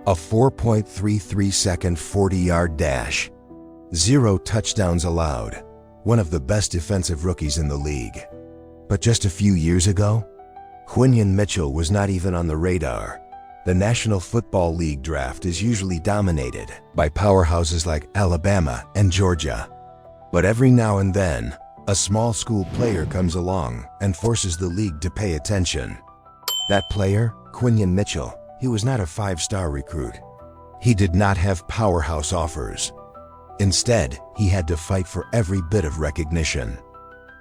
A 4.33-second 40-yard dash. 0 touchdowns allowed. One of the best defensive rookies in the league. But just a few years ago, Quinyon Mitchell was not even on the radar. The National Football League draft is usually dominated by powerhouses like Alabama and Georgia. But every now and then, a small school player comes along and forces the league to pay attention. That player, Quinyon Mitchell, he was not a 5-star recruit. He did not have powerhouse offers. Instead, he had to fight for every bit of recognition.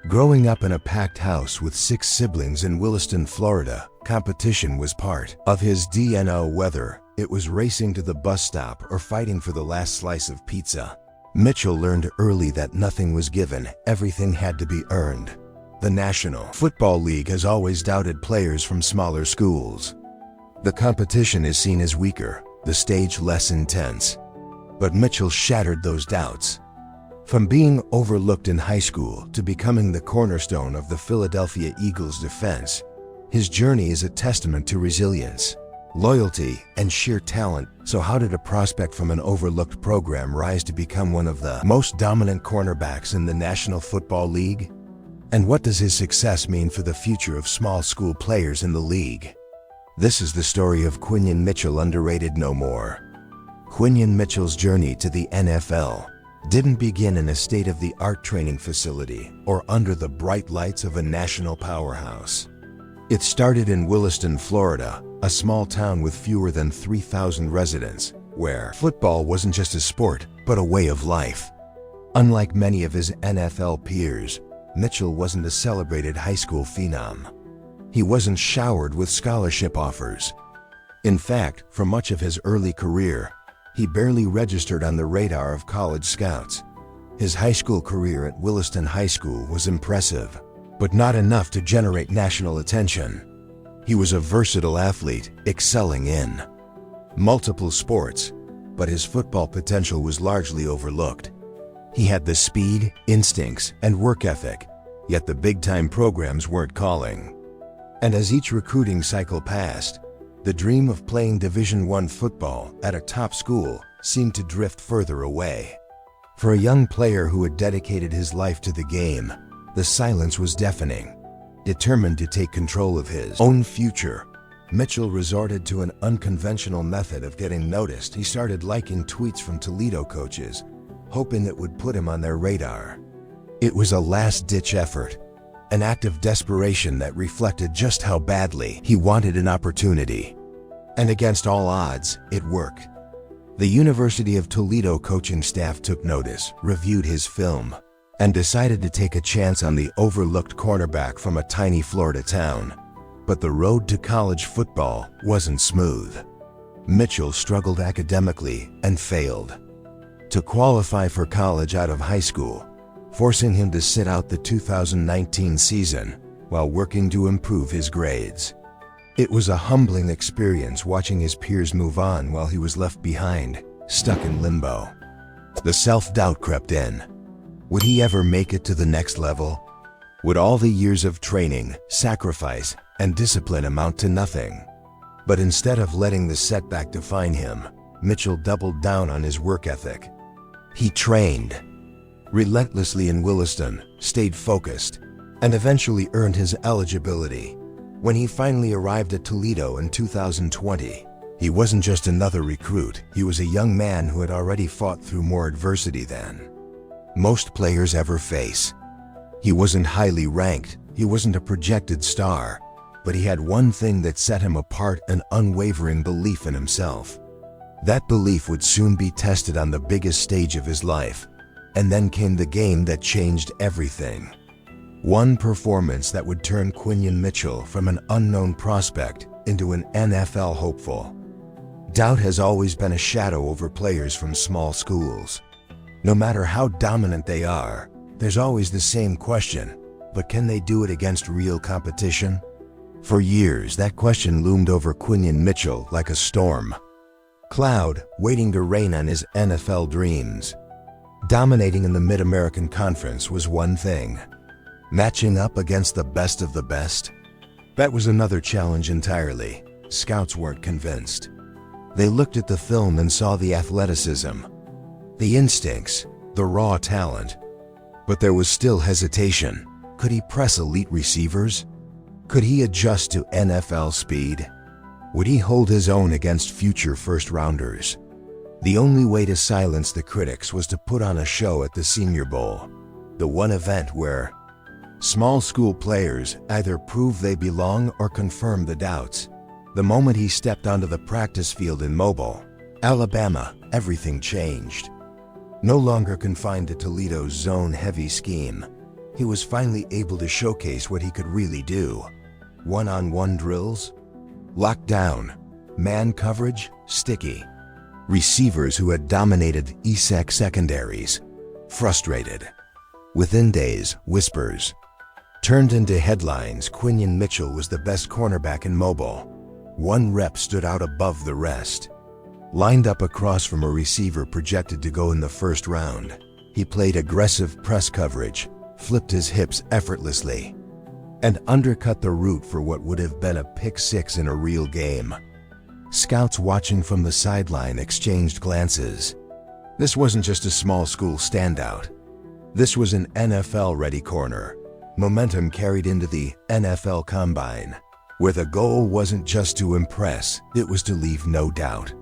Growing up in a packed house with 6 siblings in Williston, Florida, competition was part of his DNA. Whether it was racing to the bus stop or fighting for the last slice of pizza. Mitchell learned early that nothing was given, everything had to be earned. The National Football League has always doubted players from smaller schools. The competition is seen as weaker, the stage less intense. But Mitchell shattered those doubts. From being overlooked in high school to becoming the cornerstone of the Philadelphia Eagles defense, his journey is a testament to resilience, loyalty, and sheer talent. So how did a prospect from an overlooked program rise to become one of the most dominant cornerbacks in the National Football League? And what does his success mean for the future of small school players in the league? This is the story of Quinyon Mitchell, underrated no more. Quinyon Mitchell's journey to the NFL didn't begin in a state-of-the-art training facility or under the bright lights of a national powerhouse. It started in Williston, Florida, a small town with fewer than 3,000 residents, where football wasn't just a sport, but a way of life. Unlike many of his NFL peers, Mitchell wasn't a celebrated high school phenom. He wasn't showered with scholarship offers. In fact, for much of his early career, he barely registered on the radar of college scouts. His high school career at Williston High School was impressive, but not enough to generate national attention. He was a versatile athlete, excelling in multiple sports, but his football potential was largely overlooked. He had the speed, instincts, and work ethic, yet the big-time programs weren't calling. And as each recruiting cycle passed, the dream of playing Division I football at a top school seemed to drift further away. For a young player who had dedicated his life to the game, the silence was deafening. Determined to take control of his own future, Mitchell resorted to an unconventional method of getting noticed. He started liking tweets from Toledo coaches, hoping it would put him on their radar. It was a last-ditch effort, an act of desperation that reflected just how badly he wanted an opportunity. And against all odds, it worked. The University of Toledo coaching staff took notice, reviewed his film, and decided to take a chance on the overlooked cornerback from a tiny Florida town. But the road to college football wasn't smooth. Mitchell struggled academically and failed to qualify for college out of high school, forcing him to sit out the 2019 season while working to improve his grades. It was a humbling experience watching his peers move on while he was left behind, stuck in limbo. The self-doubt crept in. Would he ever make it to the next level? Would all the years of training, sacrifice, and discipline amount to nothing? But instead of letting the setback define him, Mitchell doubled down on his work ethic. He trained relentlessly in Williston, stayed focused, and eventually earned his eligibility. When he finally arrived at Toledo in 2020, he wasn't just another recruit, he was a young man who had already fought through more adversity than most players ever face. He wasn't highly ranked, he wasn't a projected star, but he had one thing that set him apart: an unwavering belief in himself. That belief would soon be tested on the biggest stage of his life. And then came the game that changed everything. One performance that would turn Quinyon Mitchell from an unknown prospect into an NFL hopeful. Doubt has always been a shadow over players from small schools. No matter how dominant they are, there's always the same question: but can they do it against real competition? For years, that question loomed over Quinyon Mitchell like a storm cloud waiting to rain on his NFL dreams. Dominating in the Mid-American Conference was one thing. Matching up against the best of the best? That was another challenge entirely. Scouts weren't convinced. They looked at the film and saw the athleticism, the instincts, the raw talent. But there was still hesitation. Could he press elite receivers? Could he adjust to NFL speed? Would he hold his own against future first-rounders? The only way to silence the critics was to put on a show at the Senior Bowl, the one event where small school players either prove they belong or confirm the doubts. The moment he stepped onto the practice field in Mobile, Alabama, everything changed. No longer confined to Toledo's zone-heavy scheme, he was finally able to showcase what he could really do. One-on-one drills, lockdown, man coverage, sticky. Receivers who had dominated ESEC secondaries, frustrated. Within days, whispers turned into headlines. Quinyon Mitchell was the best cornerback in Mobile. One rep stood out above the rest. Lined up across from a receiver projected to go in the first round, he played aggressive press coverage, flipped his hips effortlessly, and undercut the route for what would have been a pick six in a real game. Scouts watching from the sideline exchanged glances. This wasn't just a small school standout. This was an NFL-ready corner. Momentum carried into the NFL Combine, where the goal wasn't just to impress, it was to leave no doubt.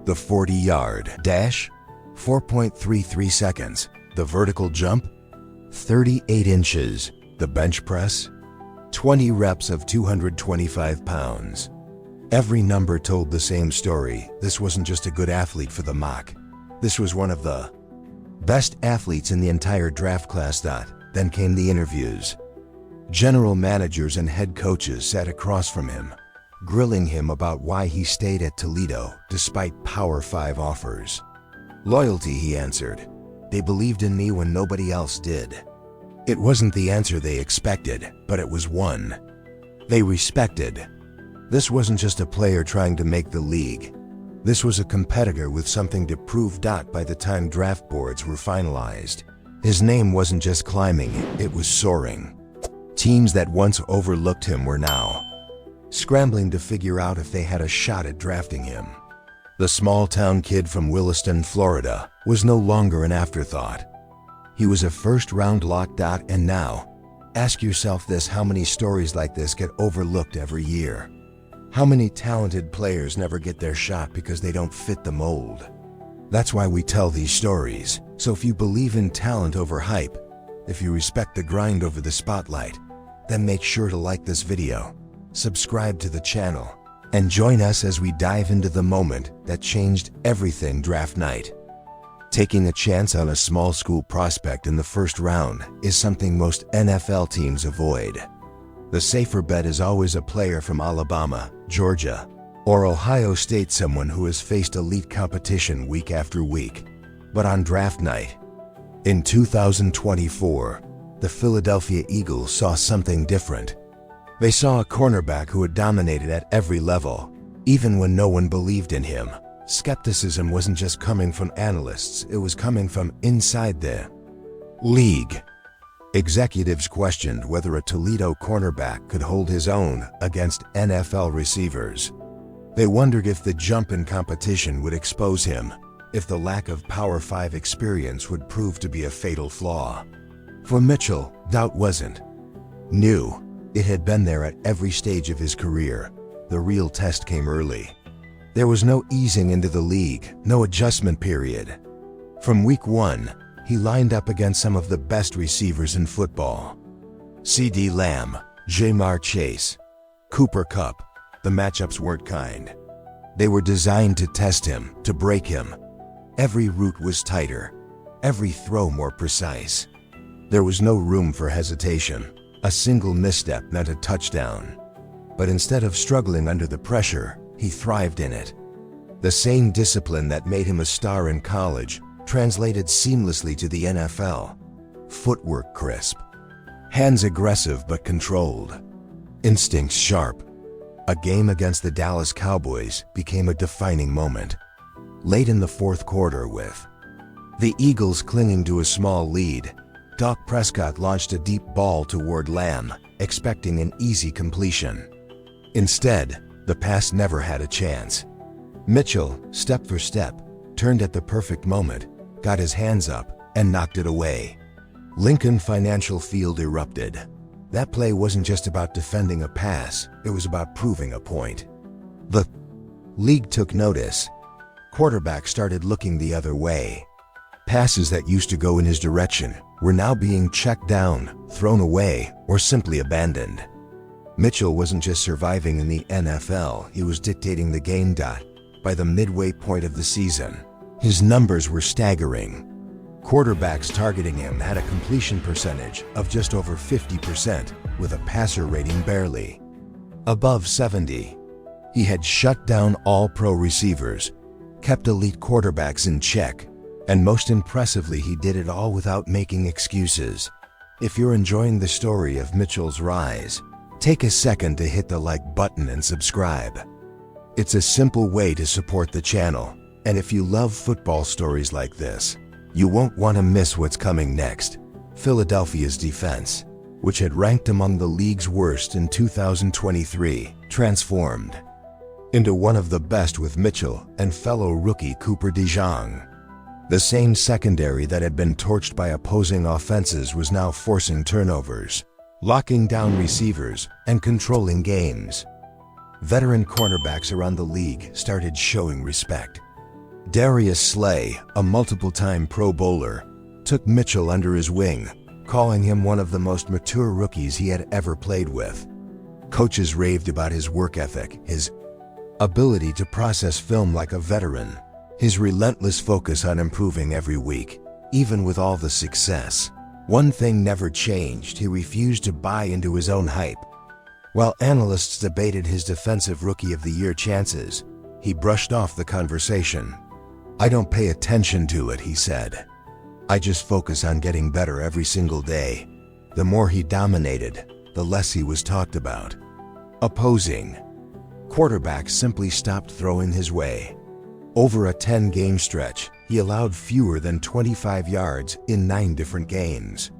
The 40-yard dash, 4.33 seconds. The vertical jump, 38 inches. The bench press, 20 reps of 225 pounds. Every number told the same story. This wasn't just a good athlete for the mock. This was one of the best athletes in the entire draft class. Then came the interviews. General managers and head coaches sat across from him, grilling him about why he stayed at Toledo despite Power 5 offers. Loyalty, he answered. They believed in me when nobody else did. It wasn't the answer they expected, but it was one they respected. This wasn't just a player trying to make the league. This was a competitor with something to prove. By the time draft boards were finalized, his name wasn't just climbing, it was soaring. Teams that once overlooked him were now scrambling to figure out if they had a shot at drafting him. The small-town kid from Williston, Florida, was no longer an afterthought. He was a first-round lock. And now, ask yourself this: how many stories like this get overlooked every year? How many talented players never get their shot because they don't fit the mold? That's why we tell these stories. So if you believe in talent over hype, if you respect the grind over the spotlight, then make sure to like this video, subscribe to the channel, and join us as we dive into the moment that changed everything draft night. Taking a chance on a small school prospect in the first round is something most NFL teams avoid. The safer bet is always a player from Alabama, Georgia, or Ohio State, someone who has faced elite competition week after week. But on draft night, in 2024, the Philadelphia Eagles saw something different. They saw a cornerback who had dominated at every level, even when no one believed in him. Skepticism wasn't just coming from analysts, it was coming from inside the league. Executives questioned whether a Toledo cornerback could hold his own against NFL receivers. They wondered if the jump in competition would expose him, if the lack of Power 5 experience would prove to be a fatal flaw. For Mitchell, doubt wasn't new. It had been there at every stage of his career. The real test came early. There was no easing into the league, no adjustment period. From week 1, he lined up against some of the best receivers in football. CeeDee Lamb, Jamar Chase, Cooper Kupp. The matchups weren't kind. They were designed to test him, to break him. Every route was tighter, every throw more precise. There was no room for hesitation. A single misstep meant a touchdown. But instead of struggling under the pressure, he thrived in it. The same discipline that made him a star in college translated seamlessly to the NFL. Footwork crisp, hands aggressive but controlled, instincts sharp. A game against the Dallas Cowboys became a defining moment. Late in the fourth quarter, with the Eagles clinging to a small lead, Dak Prescott launched a deep ball toward Lamb, expecting an easy completion. Instead, the pass never had a chance. Mitchell, step for step, turned at the perfect moment, got his hands up, and knocked it away. Lincoln Financial Field erupted. That play wasn't just about defending a pass, it was about proving a point. The league took notice. Quarterbacks started looking the other way. Passes that used to go in his direction were now being checked down, thrown away, or simply abandoned. Mitchell wasn't just surviving in the NFL, he was dictating the game. By the midway point of the season, his numbers were staggering. Quarterbacks targeting him had a completion percentage of just over 50%, with a passer rating barely above 70. He had shut down all pro receivers, kept elite quarterbacks in check, and most impressively, he did it all without making excuses. If you're enjoying the story of Mitchell's rise, take a second to hit the like button and subscribe. It's a simple way to support the channel, and if you love football stories like this, you won't want to miss what's coming next. Philadelphia's defense, which had ranked among the league's worst in 2023, transformed into one of the best with Mitchell and fellow rookie Cooper DeJong. The same secondary that had been torched by opposing offenses was now forcing turnovers, locking down receivers, and controlling games. Veteran cornerbacks around the league started showing respect. Darius Slay, a multiple-time Pro Bowler, took Mitchell under his wing, calling him one of the most mature rookies he had ever played with. Coaches raved about his work ethic, his ability to process film like a veteran, his relentless focus on improving every week. Even with all the success, one thing never changed: he refused to buy into his own hype. While analysts debated his Defensive Rookie of the Year chances, he brushed off the conversation. "I don't pay attention to it," he said. "I just focus on getting better every single day." The more he dominated, the less he was talked about. Opposing quarterbacks simply stopped throwing his way. Over a 10-game stretch, he allowed fewer than 25 yards in 9 different games.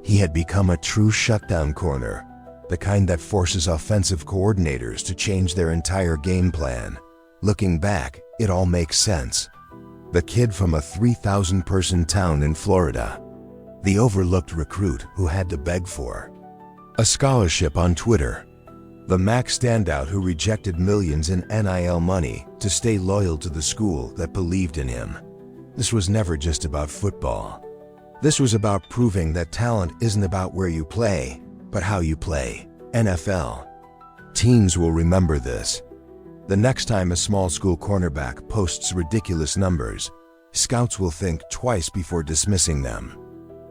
He had become a true shutdown corner, the kind that forces offensive coordinators to change their entire game plan. Looking back, it all makes sense. The kid from a 3,000-person town in Florida, the overlooked recruit who had to beg for a scholarship on Twitter, the MAC standout who rejected millions in NIL money to stay loyal to the school that believed in him. This was never just about football. This was about proving that talent isn't about where you play, but how you play. NFL teams will remember this. The next time a small school cornerback posts ridiculous numbers, scouts will think twice before dismissing them.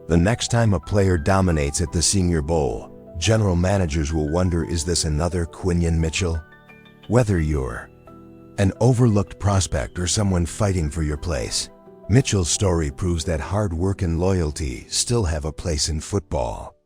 The next time a player dominates at the Senior Bowl, general managers will wonder, is this another Quinyon Mitchell? Whether you're an overlooked prospect or someone fighting for your place, Mitchell's story proves that hard work and loyalty still have a place in football.